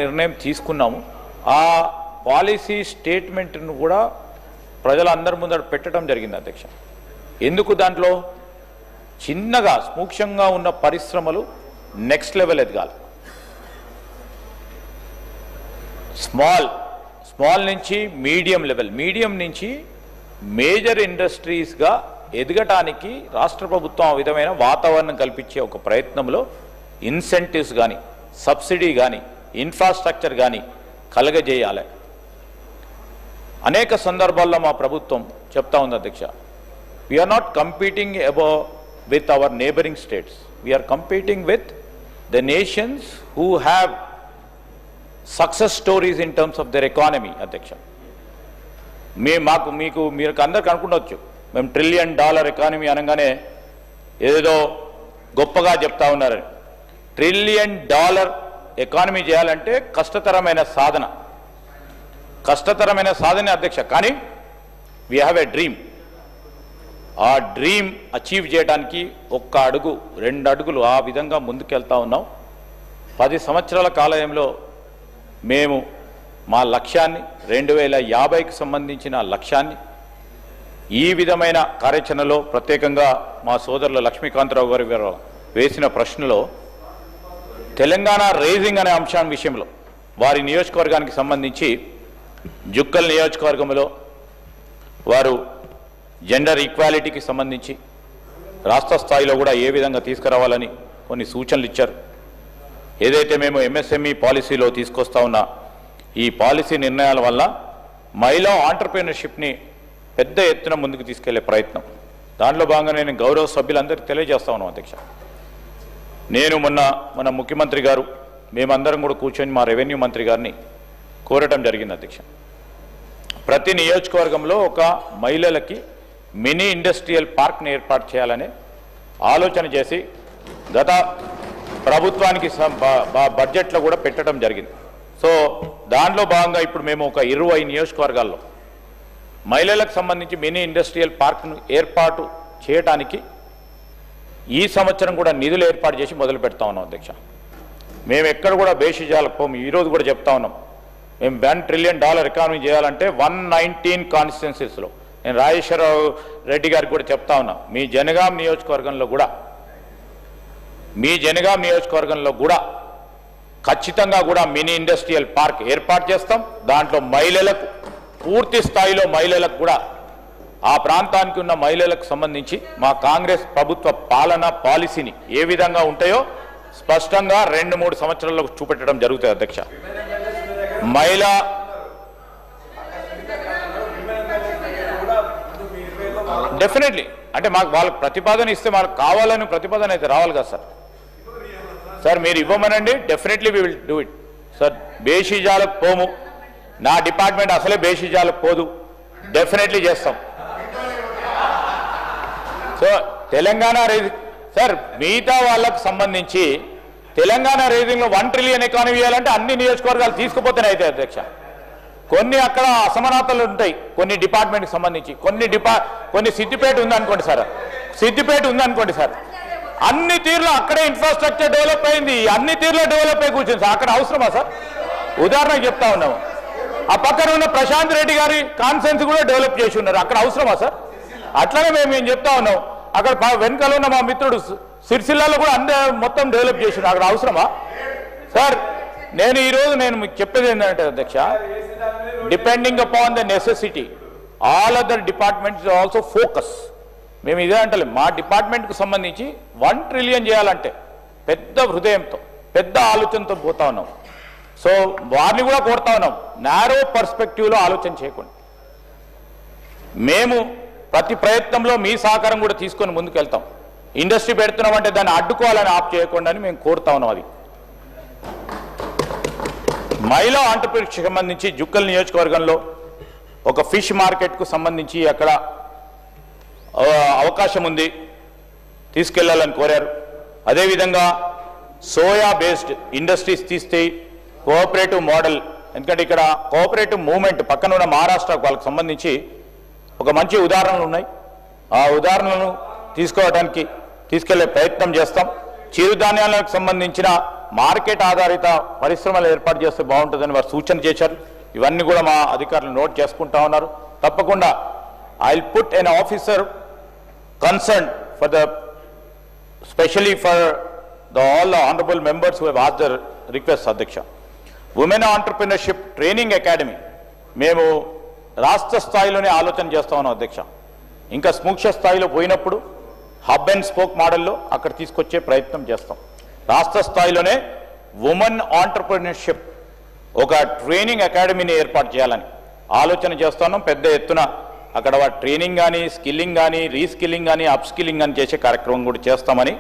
నిర్ణయం తీసుకున్నాము. ఆ పాలసీ స్టేట్మెంట్ను కూడా ప్రజలందరి ముందర పెట్టడం జరిగింది అధ్యక్ష. ఎందుకు దాంట్లో చిన్నగా సూక్ష్మంగా ఉన్న పరిశ్రమలు నెక్స్ట్ లెవెల్ ఎదగాలి, స్మాల్ నుంచి మీడియం లెవెల్, మీడియం నుంచి మేజర్ ఇండస్ట్రీస్గా ఎదగటానికి రాష్ట్ర ప్రభుత్వం ఆ విధమైన వాతావరణం కల్పించే ఒక ప్రయత్నంలో ఇన్సెంటివ్స్ కానీ సబ్సిడీ కానీ ఇన్ఫ్రాస్ట్రక్చర్ కానీ కలగజేయాలి. అనేక సందర్భాల్లో మా ప్రభుత్వం చెప్తా ఉంది అధ్యక్ష, we are not competing above with our neighbouring states, we are competing with the nations who have success stories in terms of their economy అధ్యక్ష. మీకు అందరికి అనుకుంటవచ్చు, మేము $1 ట్రిలియన్ ఎకానమీ అనగానే ఏదో గొప్పగా చెప్తా ఉన్నారని. $1 ట్రిలియన్ ఎకానమీ చేయాలంటే కష్టతరమైన సాధన అధ్యక్ష. కానీ వీ హ్యావ్ ఎ డ్రీమ్. ఆ డ్రీమ్ అచీవ్ చేయడానికి 1 అడుగు 2 అడుగులు ఆ విధంగా ముందుకెళ్తా ఉన్నాం. 10 సంవత్సరాల కాలంలో మేము మా లక్ష్యాన్ని 2050కి సంబంధించిన లక్ష్యాన్ని ఈ విధమైన కార్యాచరణలో ప్రత్యేకంగా మా సోదరులు లక్ష్మీకాంతరావు గారు వేసిన ప్రశ్నలో తెలంగాణ రైజింగ్ అనే అంశం విషయంలో వారి నియోజకవర్గానికి సంబంధించి జుక్కల్ నియోజకవర్గంలో వారు జెండర్ ఈక్వాలిటీకి సంబంధించి రాష్ట్ర స్థాయిలో కూడా ఏ విధంగా తీసుకురావాలని కొన్ని సూచనలు ఇచ్చారు. ఏదైతే మేము ఎంఎస్ఎంఈ పాలసీలో తీసుకొస్తా ఉన్న ఈ పాలసీ నిర్ణయాల వల్ల మహిళా ఆంటర్ప్రీనర్షిప్ని పెద్ద ఎత్తున ముందుకు తీసుకెళ్లే ప్రయత్నం, దాంట్లో భాగంగా నేను గౌరవ సభ్యులందరికీ తెలియజేస్తా ఉన్నాం అధ్యక్ష. నేను మన ముఖ్యమంత్రి గారు మేమందరం కూడా కూర్చొని మా రెవెన్యూ మంత్రి గారిని కోరటం జరిగింది అధ్యక్ష. ప్రతి నియోజకవర్గంలో ఒక మహిళలకి మినీ ఇండస్ట్రియల్ పార్క్ని ఏర్పాటు చేయాలనే ఆలోచన చేసి గత ప్రభుత్వానికి బడ్జెట్లో కూడా పెట్టడం జరిగింది. సో దాంట్లో భాగంగా ఇప్పుడు మేము ఒక 20 నియోజకవర్గాల్లో మహిళలకు సంబంధించి మినీ ఇండస్ట్రియల్ పార్క్ను ఏర్పాటు చేయడానికి ఈ సంవత్సరం కూడా నిధులు ఏర్పాటు చేసి మొదలు పెడతా ఉన్నాం అధ్యక్ష. మేము ఎక్కడ కూడా బేషిజాలకు పోము. ఈరోజు కూడా చెప్తా ఉన్నాం, మేము $1 ట్రిలియన్ ఎకానమీ చేయాలంటే 119 కాన్స్టిట్యున్సీస్లో, నేను రాజేశ్వరరావు రెడ్డి గారికి కూడా చెప్తా ఉన్నా, మీ జనగాం నియోజకవర్గంలో కూడా ఖచ్చితంగా కూడా మినీ ఇండస్ట్రియల్ పార్క్ ఏర్పాటు చేస్తాం. దాంట్లో మహిళలకు పూర్తి స్థాయిలో మహిళలకు కూడా ఆ ప్రాంతానికి ఉన్న మహిళలకు సంబంధించి మా కాంగ్రెస్ ప్రభుత్వ పాలసీని ఏ విధంగా ఉంటాయో స్పష్టంగా 2-3 సంవత్సరాల్లో చూపెట్టడం జరుగుతుంది అధ్యక్ష. మహిళా డెఫినెట్లీ అంటే మాకు వాళ్ళకి ప్రతిపాదన ఇస్తే మనకు కావాలని ప్రతిపాదన అయితే రావాలి కదా సార్ మీరు ఇవ్వమనండి, definitely we will do it sir. బేషిజాలకు పోము, నా డిపార్ట్మెంట్ అసలే బేషిజాలకు పోదు, డెఫినెట్లీ చేస్తాం. సో తెలంగాణ సార్ మిగతా వాళ్ళకు సంబంధించి తెలంగాణ రేజింగ్లో 1 ట్రిలియన్ ఎకానమీ చేయాలంటే అన్ని నియోజకవర్గాలు తీసుకుపోతేనే అయితే అధ్యక్ష. కొన్ని అక్కడ అసమానతలు ఉంటాయి కొన్ని డిపార్ట్మెంట్కి సంబంధించి, కొన్ని సిద్దిపేట ఉందనుకోండి సార్, అన్ని తీరులో అక్కడే ఇన్ఫ్రాస్ట్రక్చర్ డెవలప్ అయింది, అన్ని తీరులో డెవలప్ అయి కూర్చుంది సార్. అక్కడ అవసరమా సార్? ఉదాహరణకు చెప్తా ఉన్నాము, ఆ పక్కన ఉన్న ప్రశాంత్ రెడ్డి గారి కాన్సెన్స్ కూడా డెవలప్ చేసి ఉన్నారు, అక్కడ అవసరమా సార్? అట్లనే మేము చెప్తా ఉన్నాం, అక్కడ వెనకాల ఉన్న మా మిత్రుడు సిరిసిల్లాలో కూడా మొత్తం డెవలప్ చేసి ఉన్నారు, అక్కడ అవసరమా సార్? నేను మీకు చెప్పేది ఏంటంటే అధ్యక్ష, depending upon the necessity all other departments also focus. మేము ఇదే అంటలేం, మా డిపార్ట్మెంట్కు సంబంధించి 1 ట్రిలియన్ చేయాలంటే పెద్ద హృదయంతో పెద్ద ఆలోచనతో పోతా ఉన్నాం. సో వారిని కూడా కోరుతా ఉన్నాం, నారో పర్స్పెక్టివ్లో ఆలోచన చేయకుండా మేము ప్రతి ప్రయత్నంలో మీ సహకారం కూడా తీసుకొని ముందుకెళ్తాం. ఇండస్ట్రీ పెడుతున్నామంటే దాన్ని అడ్డుకోవాలని ఆప్ చేయకుండా అని మేము కోరుతా ఉన్నాం. అది మహిళా ఆంటర్‌ప్రెన్యూర్‌షిప్‌కి సంబంధించి జుక్కల్ నియోజకవర్గంలో ఒక ఫిష్ మార్కెట్కు సంబంధించి అక్కడ అవకాశం ఉంది, తీసుకెళ్లాలని కోరారు. అదేవిధంగా సోయా బేస్డ్ ఇండస్ట్రీస్ తీస్తే కోఆపరేటివ్ మోడల్, ఎందుకంటే ఇక్కడ కోఆపరేటివ్ మూవ్మెంట్ పక్కన ఉన్న మహారాష్ట్ర వాళ్ళకి సంబంధించి ఒక మంచి ఉదాహరణలు ఉన్నాయి. ఆ ఉదాహరణలను తీసుకెళ్లే ప్రయత్నం చేస్తాం. చిరుధాన్యాలకు సంబంధించిన మార్కెట్ ఆధారిత పరిశ్రమలు ఏర్పాటు చేస్తే బాగుంటుందని వారు సూచన చేశారు. ఇవన్నీ కూడా మా అధికారులు నోట్ చేసుకుంటా ఉన్నారు. తప్పకుండా I will put N officer concern for the specially for all the honorable members who have asked their requests, Adhyaksha. Women Entrepreneurship Training Academy మేము రాష్ట్ర స్థాయిలోనే ఆలోచన చేస్తా ఉన్నాం అధ్యక్ష. ఇంకా సూక్ష్మ స్థాయిలో పోయినప్పుడు హబ్ అండ్ స్పోక్ మోడల్లో అక్కడ తీసుకొచ్చే ప్రయత్నం చేస్తాం. రాష్ట్ర స్థాయిలోనే ఉమెన్ ఆంటర్ప్రెన్యూర్షిప్ ఒక ట్రైనింగ్ అకాడమీని ఏర్పాటు చేయాలని ఆలోచన చేస్తున్నాం. పెద్ద ఎత్తున అక్కడ ట్రైనింగ్ కానీ, స్కిల్లింగ్ కానీ, రీస్కిల్లింగ్ కానీ, అప్ స్కిల్లింగ్ కానీ చేసే కార్యక్రమం కూడా చేస్తామని,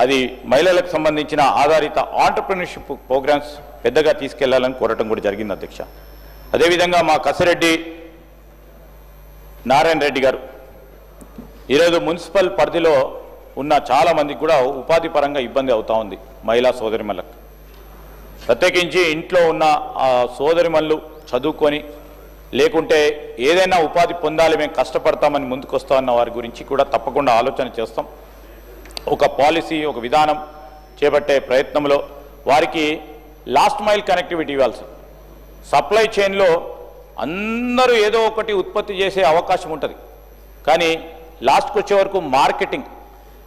అది మహిళలకు సంబంధించిన ఆధారిత ఆంటర్ప్రెన్యూర్షిప్ ప్రోగ్రామ్స్ పెద్దగా తీసుకెళ్లాలని కోరటం కూడా జరిగింది అధ్యక్ష. అదేవిధంగా మా కసిరెడ్డి నారాయణ రెడ్డి గారు ఈరోజు మున్సిపల్ పరిధిలో ఉన్న చాలా మందికి కూడా ఉపాధి పరంగా ఇబ్బంది అవుతా ఉంది. మహిళా సోదరిమణులకు ప్రత్యేకించి ఇంట్లో ఉన్న సోదరిమణులు చదువుకొని లేకుంటే ఏదైనా ఉపాధి పొందాలి, మేము కష్టపడతామని ముందుకు వస్తామన్న వారి గురించి కూడా తప్పకుండా ఆలోచన చేస్తాం. ఒక పాలసీ, ఒక విధానం చేపట్టే ప్రయత్నంలో వారికి లాస్ట్ మైల్ కనెక్టివిటీ ఇవ్వాల్సి. సప్లై చైన్లో అందరూ ఏదో ఒకటి ఉత్పత్తి చేసే అవకాశం ఉంటుంది, కానీ లాస్ట్కి వచ్చే వరకు మార్కెటింగ్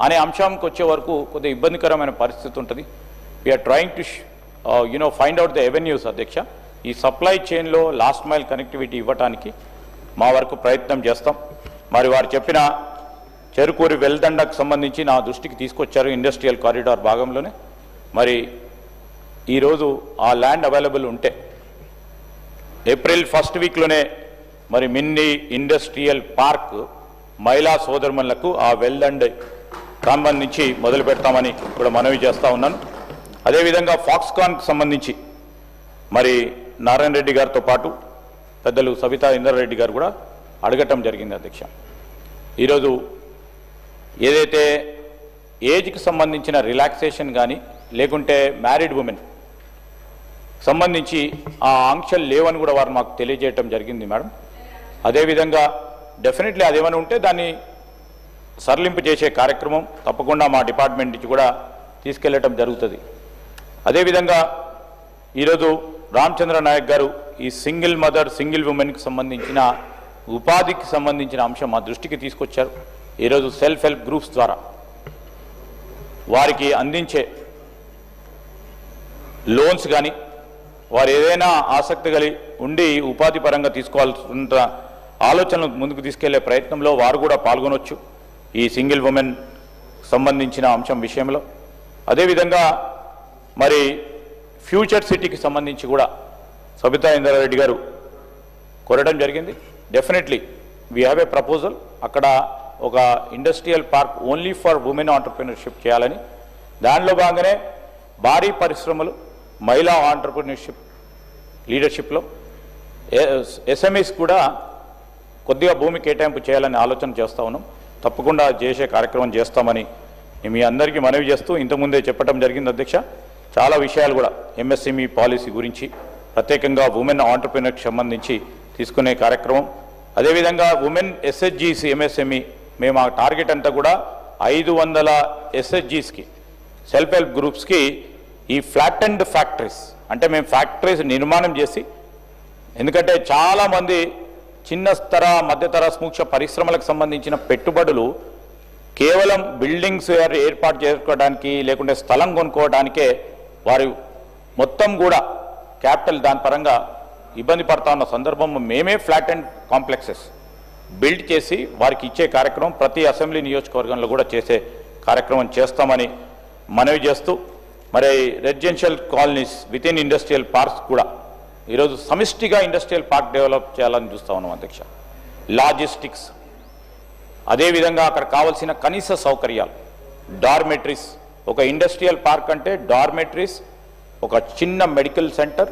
అనే అంశానికి వచ్చే వరకు కొద్దిగా ఇబ్బందికరమైన పరిస్థితి ఉంటుంది. We are trying to find out the avenues అధ్యక్ష. ఈ సప్లై చైన్లో లాస్ట్ మైల్ కనెక్టివిటీ ఇవ్వడానికి మా వరకు ప్రయత్నం చేస్తాం. మరి వారు చెప్పిన చెరుకూరి వెల్దండకు సంబంధించి నా దృష్టికి తీసుకొచ్చారు ఇండస్ట్రియల్ కారిడార్ భాగంలోనే. మరి ఈరోజు ఆ ల్యాండ్ అవైలబుల్ ఉంటే ఏప్రిల్ ఫస్ట్ వీక్లోనే మరి మినీ ఇండస్ట్రియల్ పార్క్ మహిళా సోదరుమణులకు ఆ వెల్దండ్ సంబంధించి మొదలు పెడతామని కూడా మనవి చేస్తూ ఉన్నాను. అదేవిధంగా ఫాక్స్కాన్కి సంబంధించి మరి నారాయణ రెడ్డి గారితో పాటు పెద్దలు సబితా ఇంద్రారెడ్డి గారు కూడా అడగటం జరిగింది అధ్యక్ష. ఈరోజు ఏదైతే ఏజ్కి సంబంధించిన రిలాక్సేషన్ కానీ లేకుంటే మ్యారీడ్ ఉమెన్ సంబంధించి ఆ ఆంక్షలు లేవని కూడా వారు మాకు తెలియజేయటం జరిగింది మేడం. అదేవిధంగా డెఫినెట్లీ అదేమైనా ఉంటే దాన్ని సరళింపు చేసే కార్యక్రమం తప్పకుండా మా డిపార్ట్మెంట్ నుంచి కూడా తీసుకెళ్లటం జరుగుతుంది. అదేవిధంగా ఈరోజు రామచంద్ర నాయక్ గారు ఈ సింగిల్ మదర్, సింగిల్ ఉమెన్కి సంబంధించిన ఉపాధికి సంబంధించిన అంశం మా దృష్టికి తీసుకొచ్చారు. ఈరోజు సెల్ఫ్ హెల్ప్ గ్రూప్స్ ద్వారా వారికి అందించే లోన్స్ కానీ, వారు ఏదైనా ఆసక్తి కలిగి ఉండి ఉపాధి పరంగా తీసుకోవాల్సిన ఆలోచనలు ముందుకు తీసుకెళ్లే ప్రయత్నంలో వారు కూడా పాల్గొనవచ్చు ఈ సింగిల్ ఉమెన్ సంబంధించిన అంశం విషయంలో. అదేవిధంగా మరి ఫ్యూచర్ సిటీకి సంబంధించి కూడా సబితా ఇంద్రారెడ్డి గారు కోరడం జరిగింది. Definitely we have a proposal, అక్కడ ఒక industrial park only for women entrepreneurship చేయాలని. దానిలో భాగంగానే భారీ పరిశ్రమలు, మహిళా ఆంటర్ప్రినర్షిప్ లీడర్షిప్లో ఎస్ఎంఈస్ కూడా కొద్దిగా భూమి కేటాయింపు చేయాలని ఆలోచన చేస్తూ ఉన్నాం. తప్పకుండా చేసే కార్యక్రమం చేస్తామని మీ అందరికీ మనవి చేస్తూ ఇంతకుముందే చెప్పడం జరిగింది అధ్యక్ష. చాలా విషయాలు కూడా ఎంఎస్ఎంఈ పాలసీ గురించి ప్రత్యేకంగా ఉమెన్ ఆంటర్ప్రినర్కి సంబంధించి తీసుకునే కార్యక్రమం. అదేవిధంగా ఉమెన్ ఎస్హెచ్జీస్ ఎంఎస్ఎంఈ మేము ఆ టార్గెట్ అంతా కూడా 500 ఎస్హెచ్జీస్కి, సెల్ఫ్ హెల్ప్ గ్రూప్స్కి ఈ ఫ్లాట్ అండ్ ఫ్యాక్టరీస్ అంటే మేము ఫ్యాక్టరీస్ నిర్మాణం చేసి, ఎందుకంటే చాలామంది చిన్న స్తర, మధ్యతర, సూక్ష్మ పరిశ్రమలకు సంబంధించిన పెట్టుబడులు కేవలం బిల్డింగ్స్ ఏర్పాటు చేసుకోవడానికి లేకుంటే స్థలం కొనుక్కోవడానికే వారు మొత్తం కూడా క్యాపిటల్ దాని పరంగా ఇబ్బంది పడతా ఉన్న సందర్భం మేమే ఫ్లాట్ అండ్ కాంప్లెక్సెస్ బిల్డ్ చేసి వారికి ఇచ్చే కార్యక్రమం ప్రతి అసెంబ్లీ నియోజకవర్గంలో కూడా చేసే కార్యక్రమం చేస్తామని మనవి చేస్తూ, మరి residential colonies with in industrial parks కూడా ఈరోజు సమిష్టిగా ఇండస్ట్రియల్ పార్క్ డెవలప్ చేయాలని చూస్తూ ఉన్నాం అధ్యక్ష. లాజిస్టిక్స్, అదేవిధంగా అక్కడ కావాల్సిన కనీస సౌకర్యాలు, డార్మెటరీస్, ఒక ఇండస్ట్రియల్ పార్క్ అంటే డార్మెటరీస్, ఒక చిన్న మెడికల్ సెంటర్,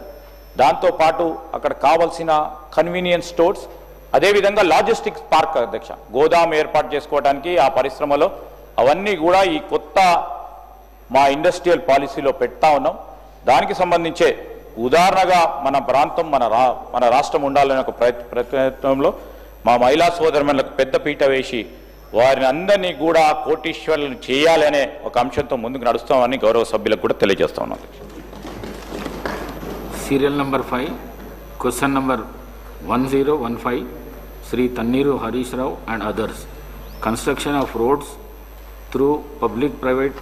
దాంతోపాటు అక్కడ కావాల్సిన కన్వీనియన్స్ స్టోర్స్, అదేవిధంగా లాజిస్టిక్స్ పార్క్ అధ్యక్ష, గోదాం ఏర్పాటు చేసుకోవడానికి ఆ పరిశ్రమలో అవన్నీ కూడా ఈ కొత్త మా ఇండస్ట్రియల్ పాలసీలో పెడతా ఉన్నాం. దానికి సంబంధించే ఉదాహరణగా మన ప్రాంతం, మన రాష్ట్రం ఉండాలనే ఒక ప్రయత్నంలో మా మహిళా సోదరులకు పెద్ద పీట వేసి వారిని అందరినీ కూడా కోటీశ్వరులను చేయాలనే ఒక అంశంతో ముందుకు నడుస్తామని గౌరవ సభ్యులకు కూడా తెలియజేస్తా ఉన్నాను. Serial number 5, question number 1015, Sri Tanniru Harish Rao and others. Construction of roads through public-private